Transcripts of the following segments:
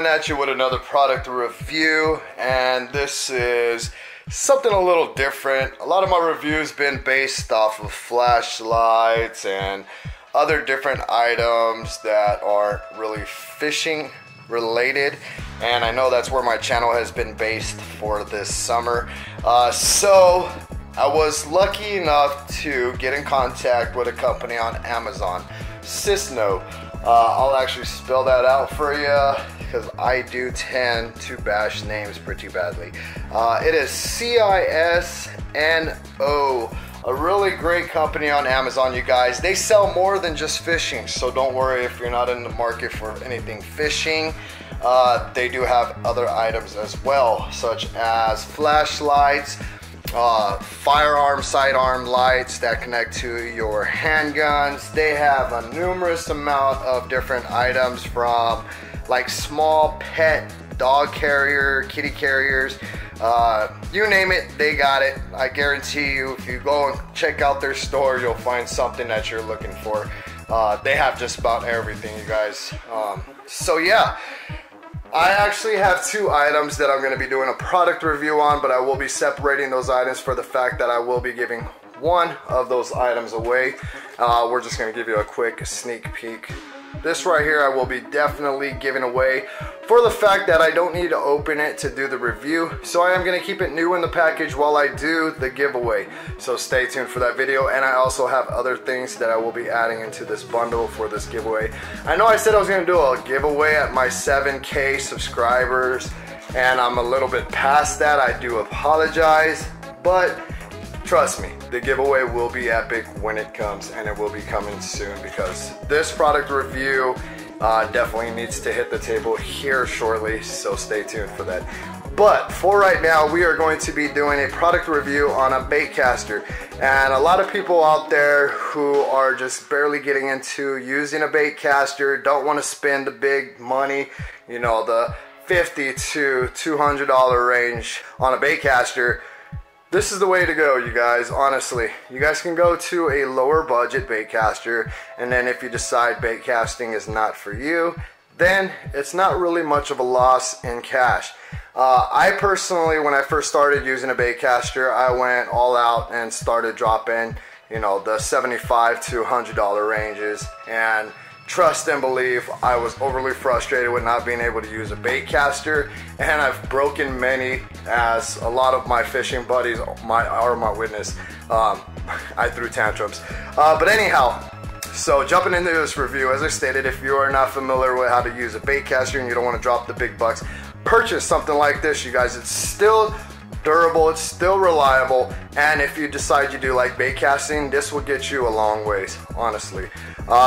at you with another product review, and this is something a little different. A lot of my reviews been based off of flashlights and other different items that aren't really fishing related, and I know that's where my channel has been based for this summer. So I was lucky enough to get in contact with a company on Amazon, Cisno. I'll actually spell that out for you because I do tend to bash names pretty badly. It is Cisno, a really great company on Amazon, you guys. They sell more than just fishing, so don't worry if you're not in the market for anything fishing. They do have other items as well, such as flashlights, firearm, sidearm lights that connect to your handguns. They have a numerous amount of different items, from like small pet dog carrier, kitty carriers, you name it, they got it. I guarantee you, if you go and check out their store, you'll find something that you're looking for. They have just about everything, you guys. So yeah, I actually have two items that I'm going to be doing a product review on, but I will be separating those items for the fact that I will be giving one of those items away. We're just going to give you a quick sneak peek. This right here I will be definitely giving away for the fact that I don't need to open it to do the review. So I am going to keep it new in the package while I do the giveaway. So stay tuned for that video, and I also have other things that I will be adding into this bundle for this giveaway. I know I said I was going to do a giveaway at my 7K subscribers, and I'm a little bit past that. I do apologize, but trust me, the giveaway will be epic when it comes, and it will be coming soon because this product review definitely needs to hit the table here shortly, so stay tuned for that. But for right now, we are going to be doing a product review on a baitcaster, and a lot of people out there who are just barely getting into using a baitcaster, don't want to spend the big money, you know, the $50 to $200 range on a baitcaster. This is the way to go, you guys, honestly. You guys can go to a lower budget baitcaster, and then if you decide baitcasting is not for you, then it's not really much of a loss in cash. I personally, when I first started using a baitcaster, I went all out and started dropping, you know, the $75 to $100 ranges, and trust and believe, I was overly frustrated with not being able to use a baitcaster, and I've broken many, as a lot of my fishing buddies are my witness. I threw tantrums. But anyhow, so jumping into this review, as I stated, if you are not familiar with how to use a baitcaster and you don't want to drop the big bucks, purchase something like this, you guys. It's still durable, it's still reliable, and if you decide you do like bait casting, this will get you a long ways, honestly.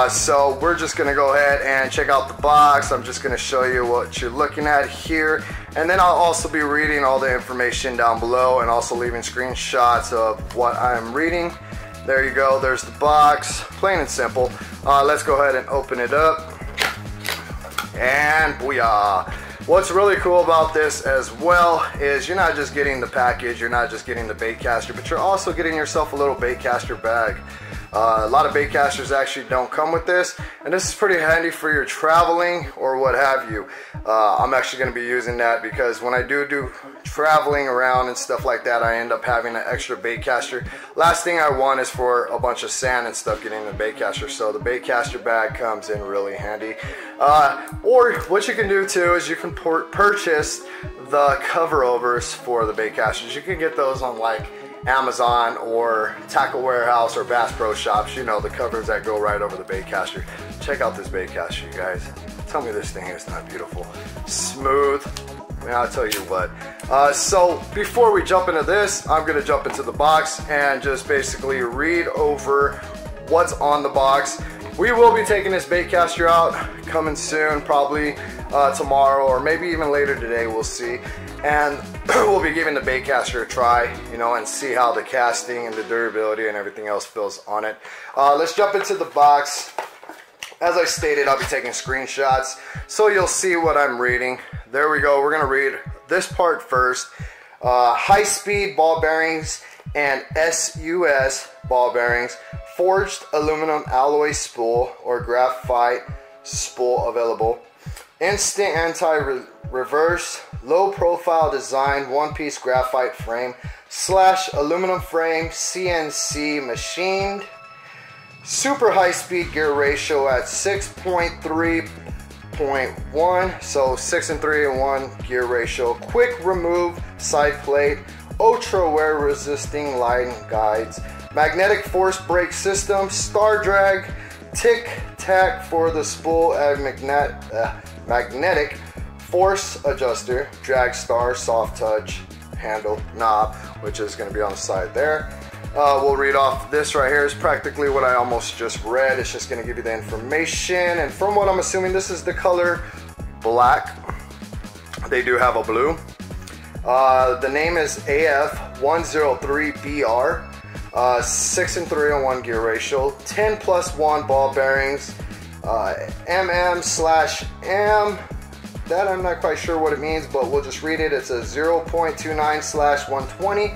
So we're just gonna go ahead and check out the box. I'm just gonna show you what you're looking at here, and then I'll also be reading all the information down below and also leaving screenshots of what I'm reading. There you go, there's the box, plain and simple. Let's go ahead and open it up, and booyah. What's really cool about this as well is you're not just getting the package, you're not just getting the baitcaster, but you're also getting yourself a little baitcaster bag. A lot of baitcasters actually don't come with this, and this is pretty handy for your traveling or what have you. I'm actually going to be using that because when I do traveling around and stuff like that, I end up having an extra baitcaster. Last thing I want is for a bunch of sand and stuff getting in the baitcaster, so the baitcaster bag comes in really handy. Or what you can do too is you can purchase the cover overs for the baitcasters. You can get those on like Amazon or Tackle Warehouse or Bass Pro Shops, you know, the covers that go right over the baitcaster. Check out this baitcaster, you guys. Tell me this thing is not beautiful. Smooth. I mean, I'll tell you what. So before we jump into this, I'm going to jump into the box and just basically read over what's on the box. We will be taking this baitcaster out coming soon, probably tomorrow or maybe even later today, we'll see. And we'll be giving the baitcaster a try, you know, and see how the casting and the durability and everything else feels on it. Let's jump into the box. As I stated, I'll be taking screenshots so you'll see what I'm reading. There we go. We're going to read this part first. High-speed ball bearings and SUS ball bearings, forged aluminum alloy spool or graphite spool available. instant anti-reverse, low profile design, one-piece graphite frame / aluminum frame, CNC machined, super high-speed gear ratio at 6.3.1, so 6 and 3 and 1 gear ratio, quick remove side plate, ultra wear resisting line guides, magnetic force brake system, star drag, tic tac for the spool, and magnetic force adjuster, drag star, soft touch handle knob, which is going to be on the side there. We'll read off this right here. Is practically what I almost just read. It's just going to give you the information, and from what I'm assuming, this is the color black. They do have a blue. The name is AF103BR. 6 and 3 and 1 gear ratio, 10+1 ball bearings, mm/m. That I'm not quite sure what it means, but we'll just read it. It's a 0.29/120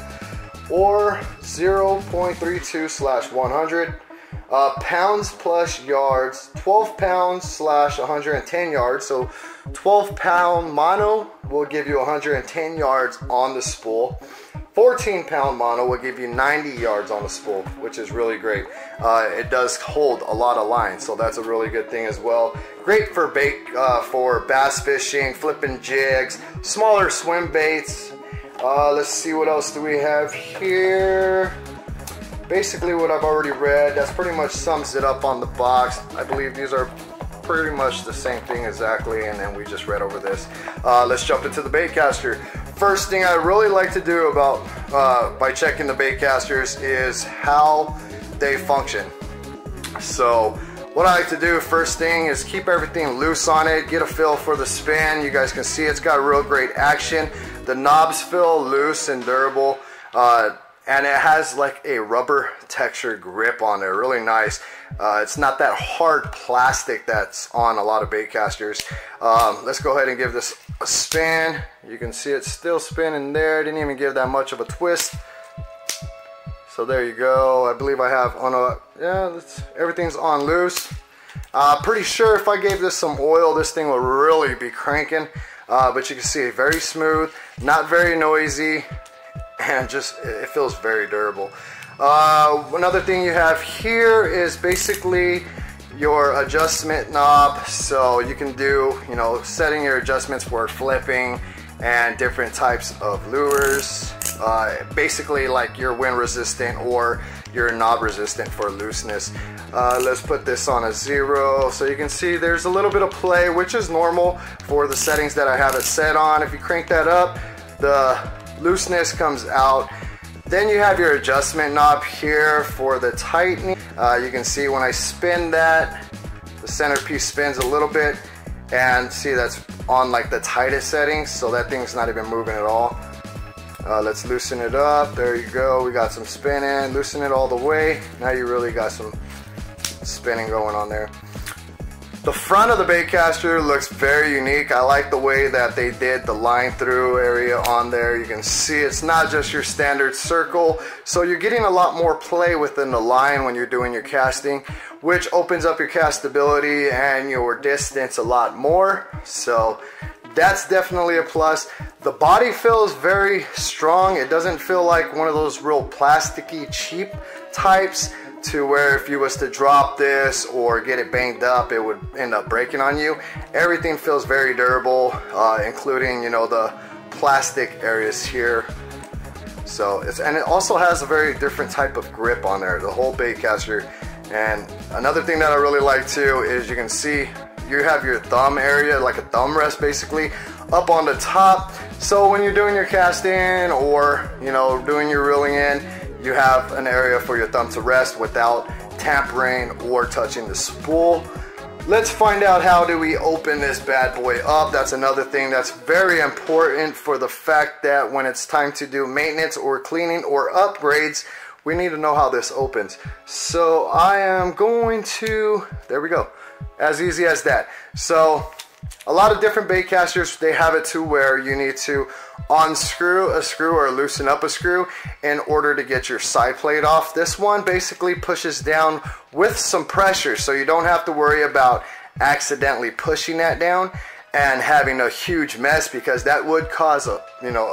or 0.32/100. Pounds plus yards, 12 pounds / 110 yards. So 12-pound mono will give you 110 yards on the spool. 14-pound mono will give you 90 yards on the spool, which is really great. It does hold a lot of line, so that's a really good thing as well. Great for bait, for bass fishing, flipping jigs, smaller swim baits. Let's see, what else do we have here? Basically what I've already read, that's pretty much sums it up on the box. I believe these are pretty much the same thing exactly, and then we just read over this. Let's jump into the Baitcaster. First thing I really like to do about by checking the Baitcasters is how they function. So what I like to do first thing is keep everything loose on it, get a feel for the spin. You guys can see it's got real great action. The knobs feel loose and durable, and it has like a rubber texture grip on there, really nice. It's not that hard plastic that's on a lot of Baitcasters. Let's go ahead and give this a spin. You can see it's still spinning there. Didn't even give that much of a twist. So there you go. I believe I have on a, yeah, everything's on loose. Pretty sure if I gave this some oil, this thing will really be cranking. But you can see very smooth, not very noisy, and just it feels very durable. Another thing you have here is basically your adjustment knob, so you can do, you know, setting your adjustments for flipping and different types of lures. Basically like your wind resistant or your knob resistant for looseness. Let's put this on a 0, so you can see there's a little bit of play, which is normal for the settings that I have it set on. If you crank that up, the looseness comes out. Then you have your adjustment knob here for the tightening. You can see when I spin that, the centerpiece spins a little bit, and see that's on like the tightest settings, so that thing's not even moving at all. Let's loosen it up. There you go. We got some spinning. Loosen it all the way. Now you really got some spinning going on there. The front of the Baitcaster looks very unique. I like the way that they did the line through area on there. You can see it's not just your standard circle, so you're getting a lot more play within the line when you're doing your casting, which opens up your castability and your distance a lot more. So that's definitely a plus. The body feels very strong. It doesn't feel like one of those real plasticky cheap types, to where if you was to drop this or get it banged up, it would end up breaking on you. Everything feels very durable, including, you know, the plastic areas here. So and it also has a very different type of grip on there, the whole Baitcaster. And another thing that I really like too is you can see you have your thumb area, like a thumb rest basically, up on the top. So when you're doing your casting or, you know, doing your reeling in, you have an area for your thumb to rest without tampering or touching the spool. Let's find out how do we open this bad boy up. That's another thing that's very important for the fact that when it's time to do maintenance or cleaning or upgrades, we need to know how this opens. So I am going to, there we go, as easy as that. So a lot of different Baitcasters, they have it to where you need to unscrew a screw or loosen up a screw in order to get your side plate off. This one basically pushes down with some pressure, so you don't have to worry about accidentally pushing that down. and having a huge mess, because that would cause a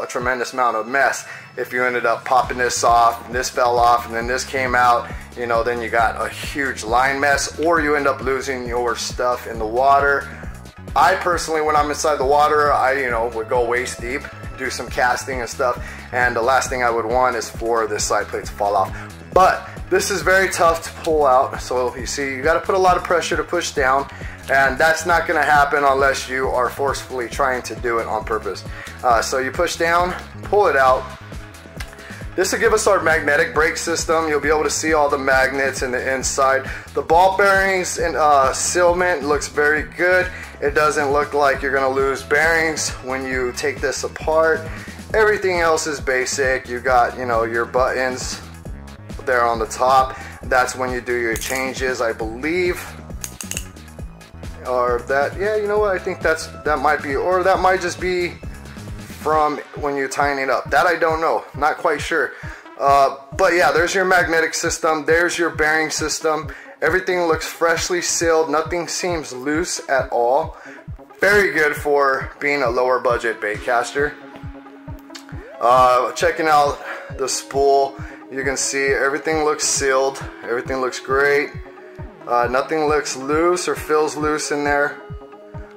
tremendous amount of mess if you ended up popping this off and this fell off and then this came out. Then you got a huge line mess, or you end up losing your stuff in the water. I personally, when I'm inside the water, I would go waist deep, do some casting and stuff, and the last thing I would want is for this side plate to fall off. But this is very tough to pull out, so you see, you got to put a lot of pressure to push down, and that's not going to happen unless you are forcefully trying to do it on purpose. So you push down, pull it out. This will give us our magnetic brake system. You'll be able to see all the magnets in the inside. The ball bearings and sealment looks very good. It doesn't look like you're gonna lose bearings when you take this apart. Everything else is basic. You got, your buttons there on the top. That's when you do your changes, I believe. Or that, yeah, you know what? I think that might be, or that might just be from when you tighten it up. That I don't know, not quite sure. But yeah, there's your magnetic system, there's your bearing system. Everything looks freshly sealed, nothing seems loose at all. Very good for being a lower budget baitcaster. Checking out the spool, you can see everything looks sealed, everything looks great. Nothing looks loose or feels loose in there.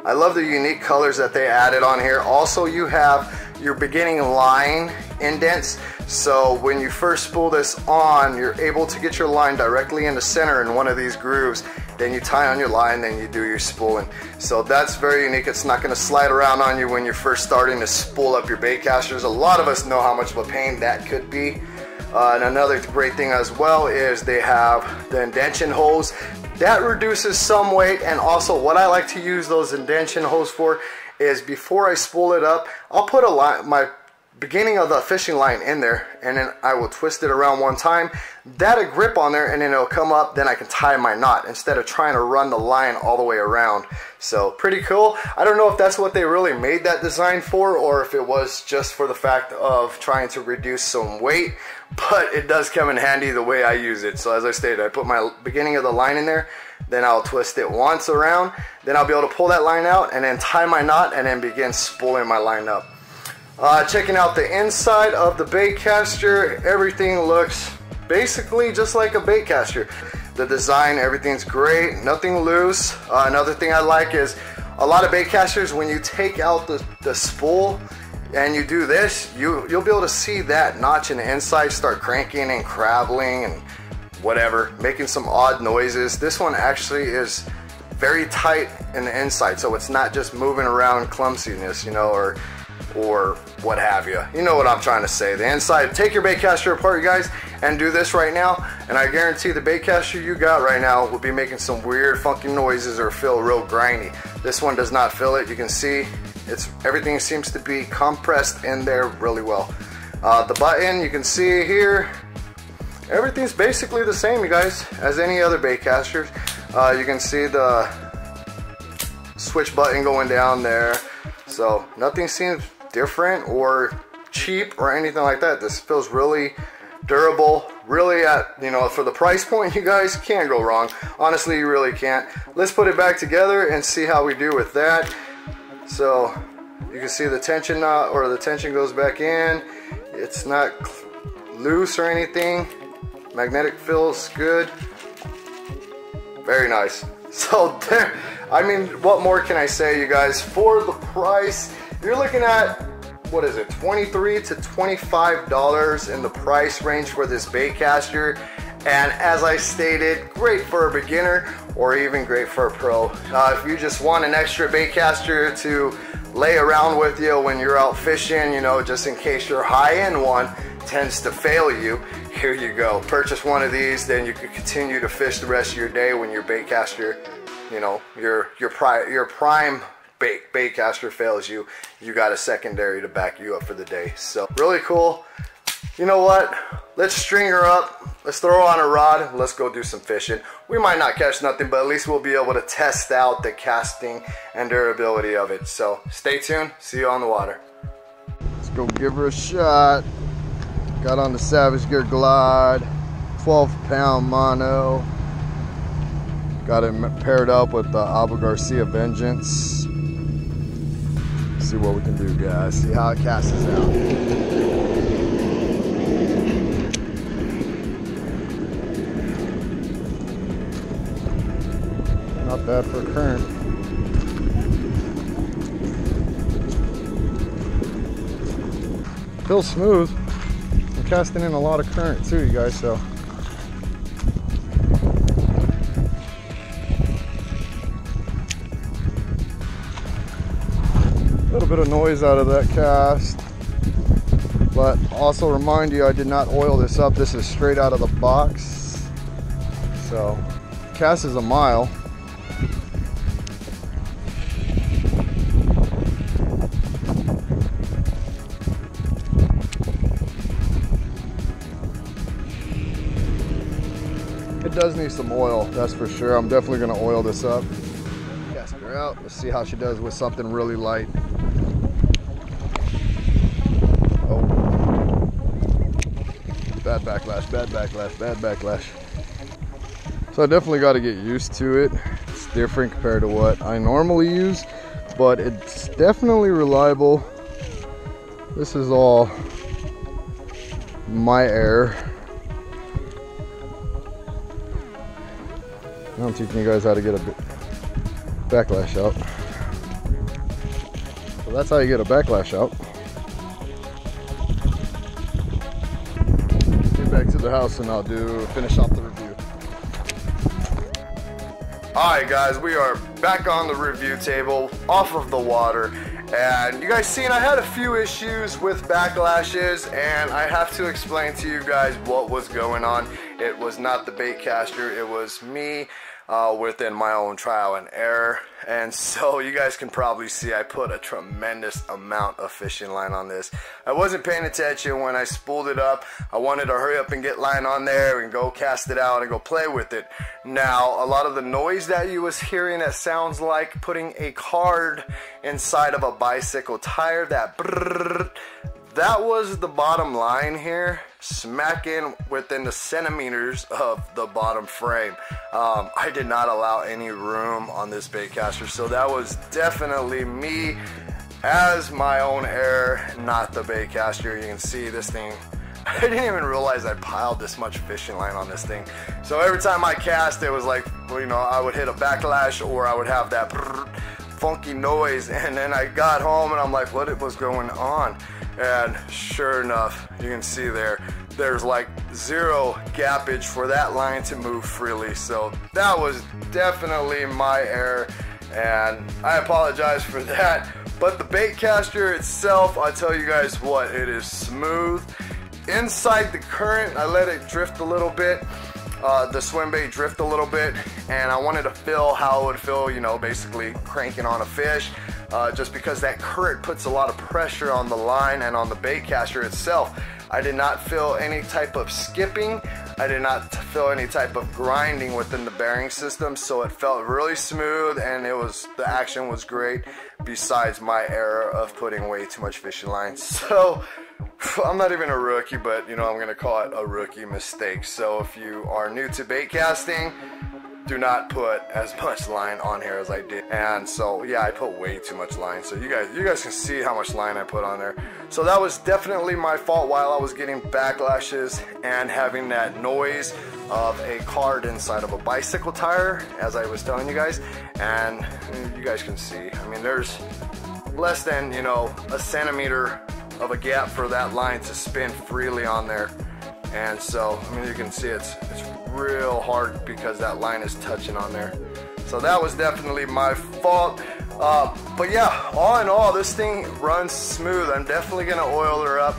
I love the unique colors that they added on here. Also, you have your beginning line indents. So when you first spool this on, you're able to get your line directly in the center in one of these grooves. Then you tie on your line, then you do your spooling. So that's very unique. It's not gonna slide around on you when you're first starting to spool up your baitcasters. A lot of us know how much of a pain that could be. And another great thing as well is they have the indentation holes. That reduces some weight, and also what I like to use those indentation holes for is before I spool it up, I'll put my beginning of the fishing line in there, and then I will twist it around one time. That'll grip on there, and then it'll come up, then I can tie my knot instead of trying to run the line all the way around. So pretty cool. I don't know if that's what they really made that design for, or if it was just for the fact of trying to reduce some weight, but it does come in handy the way I use it. So as I stated, I put my beginning of the line in there, then I'll twist it once around, then I'll be able to pull that line out and then tie my knot and then begin spooling my line up. Checking out the inside of the baitcaster, everything looks basically just like a baitcaster. The design, everything's great, nothing loose. Another thing I like is a lot of baitcasters, when you take out the spool and you do this, you'll be able to see that notch in the inside start cranking and crabbling and whatever, making some odd noises. This one actually is very tight in the inside, so it's not just moving around clumsiness, or what have you. You know what I'm trying to say. The inside, take your baitcaster apart, you guys, and do this right now, and I guarantee the baitcaster you got right now will be making some weird funky noises or feel real grindy. This one does not feel it. You can see everything seems to be compressed in there really well. The button, you can see here, everything's basically the same, you guys, as any other baitcasters. You can see the switch button going down there, so nothing seems different or cheap or anything like that. This feels really durable, really for the price point, you guys can't go wrong. Honestly, you really can't. Let's put it back together and see how we do with that. So you can see the tension knot, or the tension goes back in. It's not loose or anything. Magnetic feels good. Very nice. So there, I mean, what more can I say, you guys? For the price, you're looking at, what is it, $23 to $25 in the price range for this baitcaster. And as I stated, great for a beginner or even great for a pro. If you just want an extra baitcaster to lay around with you when you're out fishing, just in case your high-end one tends to fail you, here you go. Purchase one of these, then you can continue to fish the rest of your day when your baitcaster, your prime baitcaster fails you. You got a secondary to back you up for the day. So really cool. You know what? Let's string her up. Let's throw on a rod. Let's go do some fishing. We might not catch nothing, but at least we'll be able to test out the casting and durability of it. So stay tuned. See you on the water. Let's go give her a shot. Got on the Savage Gear Glide, 12-pound mono. Got it paired up with the Abu Garcia Vengeance. see what we can do, guys. See how it casts out. Not bad for a current. Feels smooth. I'm casting in a lot of current too, you guys, so. A little bit of noise out of that cast. But also remind you, I did not oil this up. This is straight out of the box. So, cast is a mile. It does need some oil, that's for sure. I'm definitely gonna oil this up. Cast her out. Let's see how she does with something really light. Oh. Bad backlash, bad backlash, bad backlash. So I definitely got to get used to it. It's different compared to what I normally use, but it's definitely reliable. This is all my error. I'm teaching you guys how to get a backlash out. So that's how you get a backlash out. Get back to the house and I'll finish off the review. Alright guys, we are back on the review table, off of the water. And you guys seen I had a few issues with backlashes, and I have to explain to you guys what was going on. It was not the bait caster, it was me within my own trial and error. And so you guys can probably see I put a tremendous amount of fishing line on this. I wasn't paying attention when I spooled it up. I wanted to hurry up and get line on there and go cast it out and go play with it. Now, a lot of the noise that you was hearing, that sounds like putting a card inside of a bicycle tire, that brrrr, that was the bottom line here, smacking within the centimeters of the bottom frame. I did not allow any room on this bait caster, so that was definitely me as my own error, not the bait caster. You can see this thing, I didn't even realize I piled this much fishing line on this thing. So every time I cast, it was like, well, you know, I would hit a backlash or I would have that funky noise, and then I got home and I'm like, what was going on? And sure enough, you can see there's like zero gappage for that line to move freely. So that was definitely my error, and I apologize for that. But the bait caster itself, I'll tell you guys what, it is smooth. Inside the current, I let it drift a little bit, the swim bait drift a little bit, and I wanted to feel how it would feel, you know, basically cranking on a fish. Just because that current puts a lot of pressure on the line and on the bait caster itself. I did not feel any type of skipping. I did not feel any type of grinding within the bearing system, so it felt really smooth, and the action was great, besides my error of putting way too much fishing line. So I'm not even a rookie, but you know, I'm gonna call it a rookie mistake. So if you are new to bait casting, do not put as much line on here as I did. And so yeah, I put way too much line. So you guys can see how much line I put on there. So that was definitely my fault while I was getting backlashes and having that noise of a card inside of a bicycle tire, as I was telling you guys. And you guys can see, I mean, there's less than, you know, a centimeter of a gap for that line to spin freely on there. And so, I mean, you can see it's real hard because that line is touching on there. So that was definitely my fault. But yeah, all in all, this thing runs smooth. I'm definitely gonna oil her up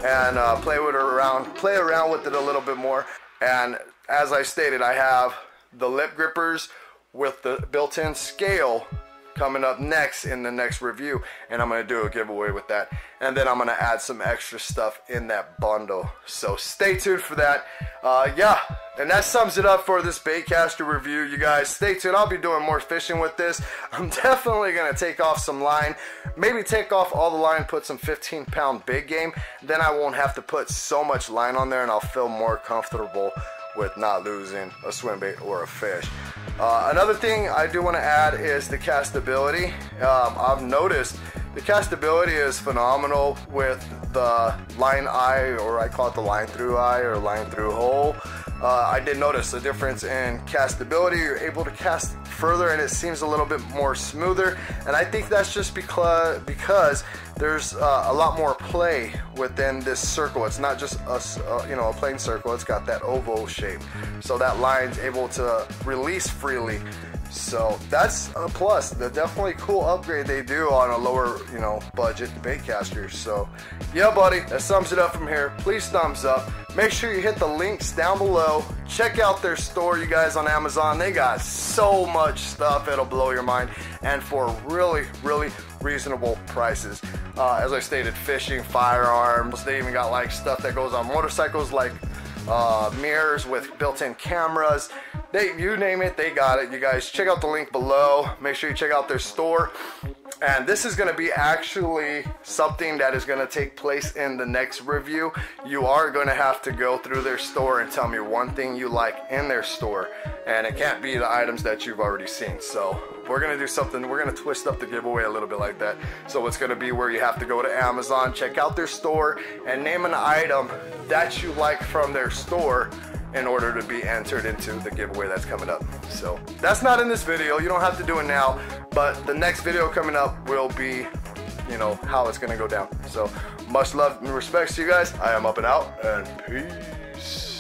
and play around with it a little bit more. And as I stated, I have the lip grippers with the built-in scale coming up next in the next review, and I'm gonna do a giveaway with that, and then I'm gonna add some extra stuff in that bundle, so stay tuned for that. Yeah, and that sums it up for this baitcaster review. You guys stay tuned. I'll be doing more fishing with this. I'm definitely gonna take off some line, maybe take off all the line, put some 15-pound big game, then I won't have to put so much line on there, and I'll feel more comfortable with not losing a swim bait or a fish. Another thing I do want to add is the castability. I've noticed The castability is phenomenal with the line eye, or I call it the line through eye or line through hole. I did notice a difference in castability. You're able to cast further and it seems a little bit more smoother, and I think that's just because there's a lot more play within this circle. It's not just a plain circle, it's got that oval shape, so that line's able to release freely. So that's a plus. The definitely cool upgrade they do on a lower, budget baitcaster. So yeah, buddy, that sums it up from here. Please thumbs up. Make sure you hit the links down below. Check out their store, you guys, on Amazon. They got so much stuff, it'll blow your mind, and for really, really reasonable prices. As I stated, fishing, firearms. They even got like stuff that goes on motorcycles, like mirrors with built-in cameras. You name it, they got it. You guys check out the link below. Make sure you check out their store. And this is going to be actually something that is going to take place in the next review. You are going to have to go through their store and tell me one thing you like in their store, and it can't be the items that you've already seen. So we're going to do something, we're going to twist up the giveaway a little bit like that. So it's going to be where you have to go to Amazon, check out their store, and name an item that you like from their store in order to be entered into the giveaway that's coming up. So that's not in this video, you don't have to do it now, but the next video coming up will be, how it's gonna go down. So much love and respects to you guys. I am up and out, and peace.